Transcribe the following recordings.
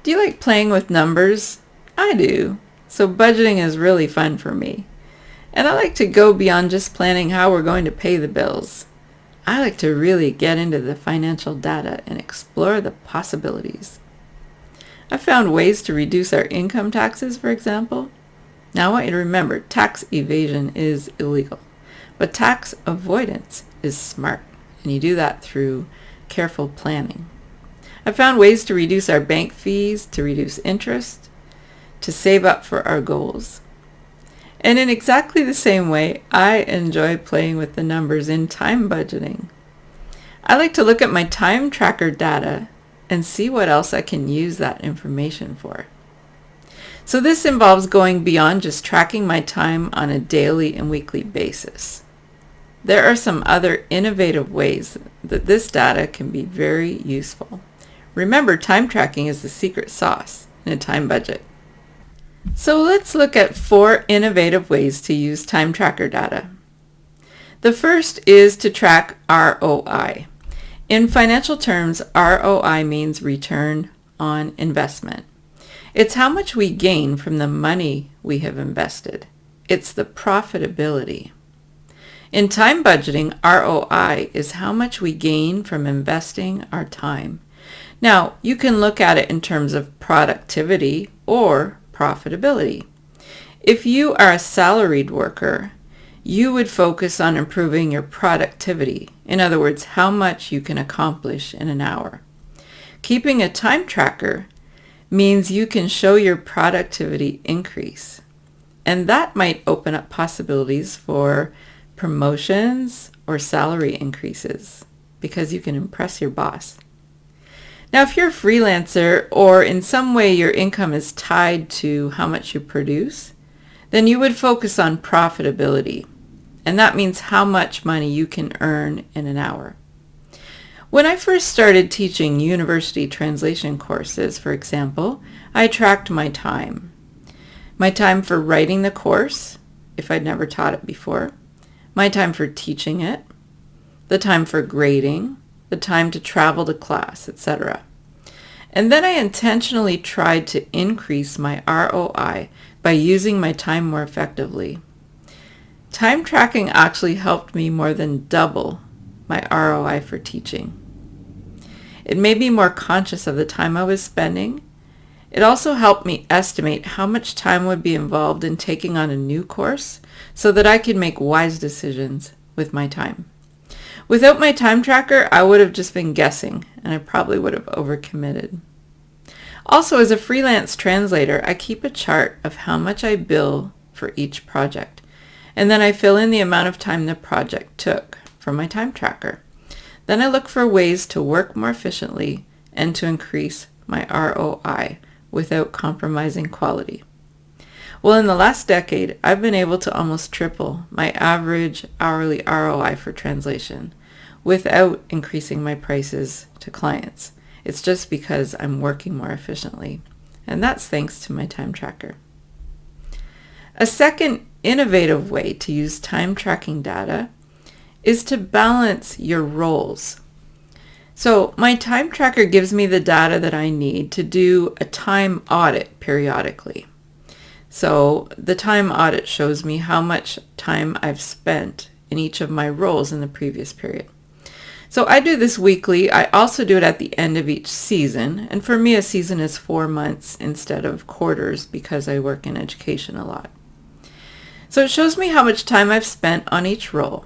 Do you like playing with numbers? I do. So budgeting is really fun for me. And I like to go beyond just planning how we're going to pay the bills. I like to really get into the financial data and explore the possibilities. I've found ways to reduce our income taxes, for example. Now I want you to remember, tax evasion is illegal, but tax avoidance is smart, and you do that through careful planning. I've found ways to reduce our bank fees, to reduce interest, to save up for our goals. And in exactly the same way, I enjoy playing with the numbers in time budgeting. I like to look at my time tracker data and see what else I can use that information for. So this involves going beyond just tracking my time on a daily and weekly basis. There are some other innovative ways that this data can be very useful. Remember, time tracking is the secret sauce in a time budget. So let's look at 4 innovative ways to use time tracker data. The first is to track ROI. In financial terms, ROI means return on investment. It's how much we gain from the money we have invested. It's the profitability. In time budgeting, ROI is how much we gain from investing our time. Now, you can look at it in terms of productivity or profitability. If you are a salaried worker, you would focus on improving your productivity. In other words, how much you can accomplish in an hour. Keeping a time tracker means you can show your productivity increase. And that might open up possibilities for promotions or salary increases because you can impress your boss. Now, if you're a freelancer or in some way your income is tied to how much you produce, then you would focus on profitability. And that means how much money you can earn in an hour. When I first started teaching university translation courses, for example, I tracked my time. My time for writing the course, if I'd never taught it before, my time for teaching it, the time for grading, the time to travel to class, etc. And then I intentionally tried to increase my ROI by using my time more effectively. Time tracking actually helped me more than double my ROI for teaching. It made me more conscious of the time I was spending. It also helped me estimate how much time would be involved in taking on a new course so that I could make wise decisions with my time. Without my time tracker, I would have just been guessing, and I probably would have overcommitted. Also, as a freelance translator, I keep a chart of how much I bill for each project, and then I fill in the amount of time the project took from my time tracker. Then I look for ways to work more efficiently and to increase my ROI without compromising quality. Well, in the last decade, I've been able to almost triple my average hourly ROI for translation without increasing my prices to clients. It's just because I'm working more efficiently, and that's thanks to my time tracker. A second innovative way to use time tracking data is to balance your roles. So my time tracker gives me the data that I need to do a time audit periodically. So the time audit shows me how much time I've spent in each of my roles in the previous period. So I do this weekly. I also do it at the end of each season. And for me, a season is 4 months instead of quarters because I work in education a lot. So it shows me how much time I've spent on each role.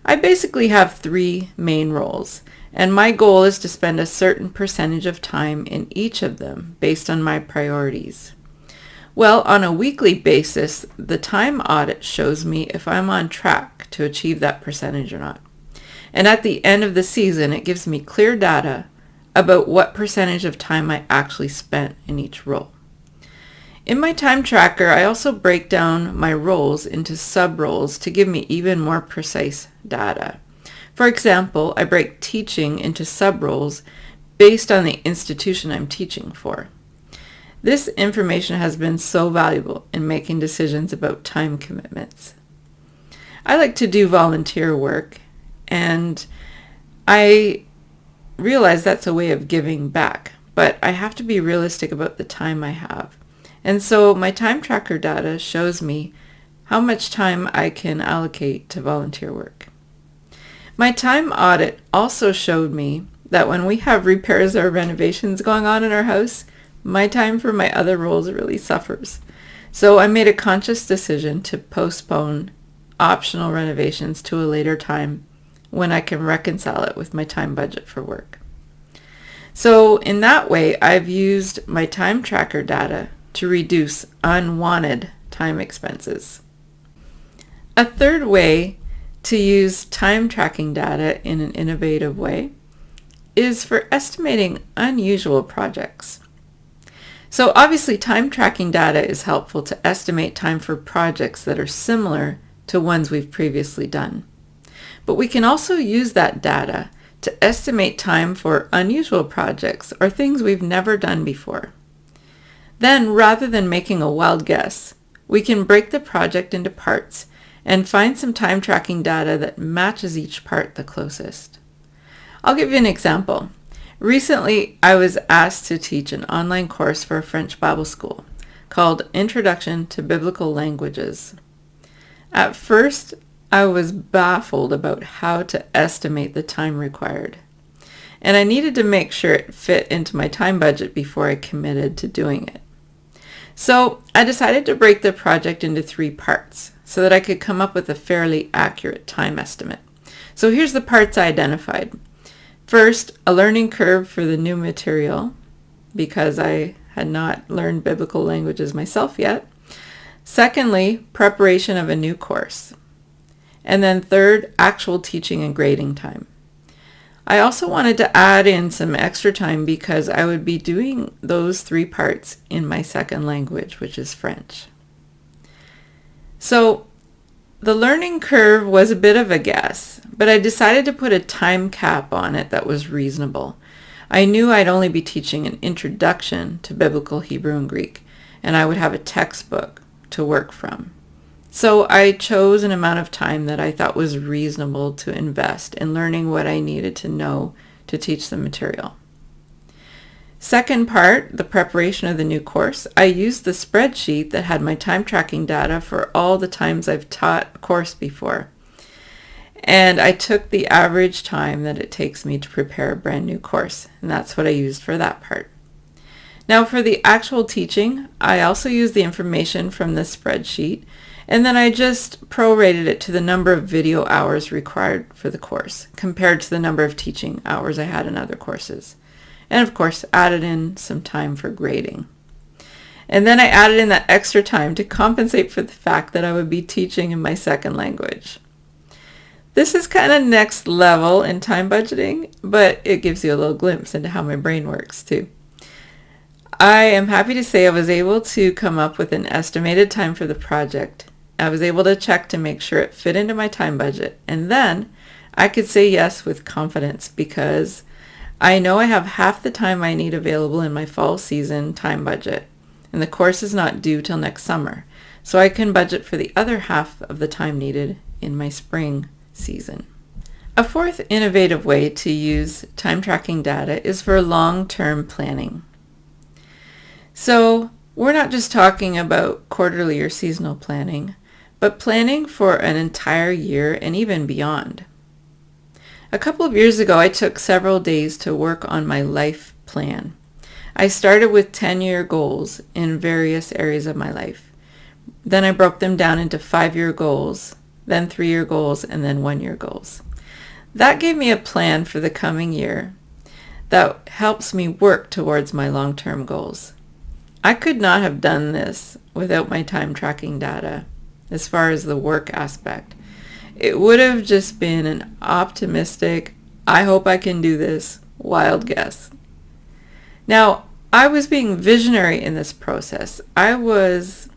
I basically have 3 main roles, and my goal is to spend a certain percentage of time in each of them based on my priorities. Well, on a weekly basis, the time audit shows me if I'm on track to achieve that percentage or not. And at the end of the season, it gives me clear data about what percentage of time I actually spent in each role. In my time tracker, I also break down my roles into sub-roles to give me even more precise data. For example, I break teaching into sub-roles based on the institution I'm teaching for. This information has been so valuable in making decisions about time commitments. I like to do volunteer work, and I realize that's a way of giving back. but I have to be realistic about the time I have. And so my time tracker data shows me how much time I can allocate to volunteer work. My time audit also showed me that when we have repairs or renovations going on in our house, my time for my other roles really suffers. So I made a conscious decision to postpone optional renovations to a later time when I can reconcile it with my time budget for work. So in that way, I've used my time tracker data to reduce unwanted time expenses. A third way to use time tracking data in an innovative way is for estimating unusual projects. So obviously time tracking data is helpful to estimate time for projects that are similar to ones we've previously done. But we can also use that data to estimate time for unusual projects or things we've never done before. Then, rather than making a wild guess, we can break the project into parts and find some time tracking data that matches each part the closest. I'll give you an example. Recently, I was asked to teach an online course for a French Bible school called Introduction to Biblical Languages. At first, I was baffled about how to estimate the time required, and I needed to make sure it fit into my time budget before I committed to doing it. So I decided to break the project into 3 parts so that I could come up with a fairly accurate time estimate. So here's the parts I identified. First, a learning curve for the new material, because I had not learned biblical languages myself yet. Secondly, preparation of a new course. And then third, actual teaching and grading time. I also wanted to add in some extra time because I would be doing those 3 parts in my second language, which is French. So the learning curve was a bit of a guess, but I decided to put a time cap on it that was reasonable. I knew I'd only be teaching an introduction to Biblical Hebrew and Greek, and I would have a textbook to work from. So I chose an amount of time that I thought was reasonable to invest in learning what I needed to know to teach the material. Second part, the preparation of the new course, I used the spreadsheet that had my time tracking data for all the times I've taught a course before. And I took the average time that it takes me to prepare a brand new course, and that's what I used for that part. Now for the actual teaching, I also used the information from the spreadsheet, and then I just prorated it to the number of video hours required for the course compared to the number of teaching hours I had in other courses. And of course, added in some time for grading. And then I added in that extra time to compensate for the fact that I would be teaching in my second language. This is kind of next level in time budgeting, but it gives you a little glimpse into how my brain works too. I am happy to say I was able to come up with an estimated time for the project. I was able to check to make sure it fit into my time budget, and then I could say yes with confidence because I know I have half the time I need available in my fall season time budget, and the course is not due till next summer, so I can budget for the other half of the time needed in my spring season. A fourth innovative way to use time tracking data is for long-term planning. So we're not just talking about quarterly or seasonal planning, but planning for an entire year and even beyond. A couple of years ago, I took several days to work on my life plan. I started with 10-year goals in various areas of my life. Then I broke them down into 5-year goals, then 3-year goals, and then 1-year goals. That gave me a plan for the coming year that helps me work towards my long-term goals. I could not have done this without my time tracking data as far as the work aspect. It would have just been an optimistic, I hope I can do this, wild guess. Now, I was being visionary in this process. I was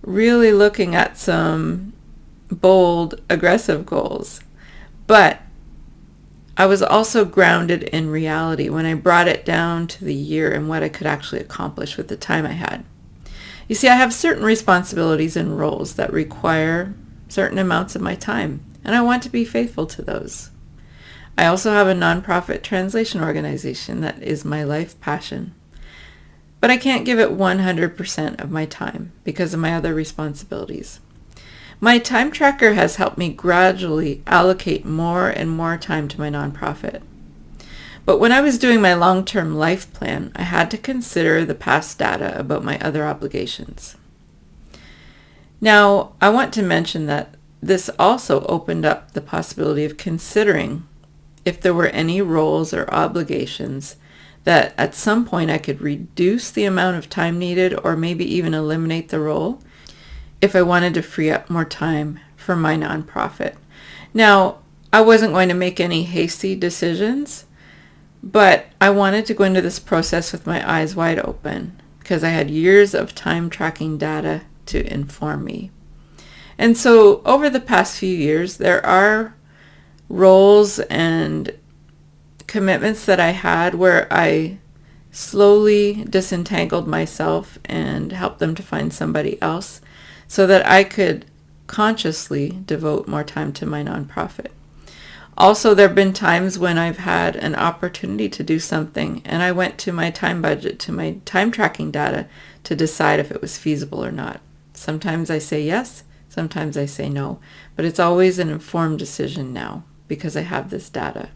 really looking at some bold, aggressive goals, but I was also grounded in reality when I brought it down to the year and what I could actually accomplish with the time I had. You see, I have certain responsibilities and roles that require certain amounts of my time, and I want to be faithful to those. I also have a nonprofit translation organization that is my life passion. But I can't give it 100% of my time because of my other responsibilities. My time tracker has helped me gradually allocate more and more time to my nonprofit. But when I was doing my long-term life plan, I had to consider the past data about my other obligations. Now, I want to mention that this also opened up the possibility of considering if there were any roles or obligations that at some point I could reduce the amount of time needed or maybe even eliminate the role if I wanted to free up more time for my nonprofit. Now, I wasn't going to make any hasty decisions, but I wanted to go into this process with my eyes wide open because I had years of time tracking data to inform me. And so over the past few years, there are roles and commitments that I had where I slowly disentangled myself and helped them to find somebody else so that I could consciously devote more time to my nonprofit. Also, there have been times when I've had an opportunity to do something and I went to my time budget, to my time tracking data to decide if it was feasible or not. Sometimes I say yes, sometimes I say no, but it's always an informed decision now because I have this data.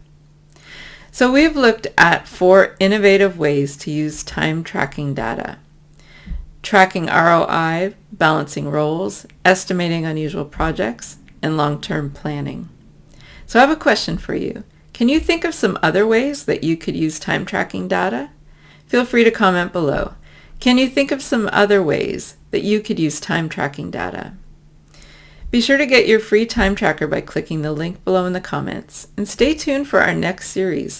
So we've looked at 4 innovative ways to use time tracking data: tracking ROI, balancing roles, estimating unusual projects, and long-term planning. So I have a question for you. Can you think of some other ways that you could use time tracking data? Feel free to comment below. Can you think of some other ways that you could use time tracking data? Be sure to get your free time tracker by clicking the link below in the comments, and stay tuned for our next series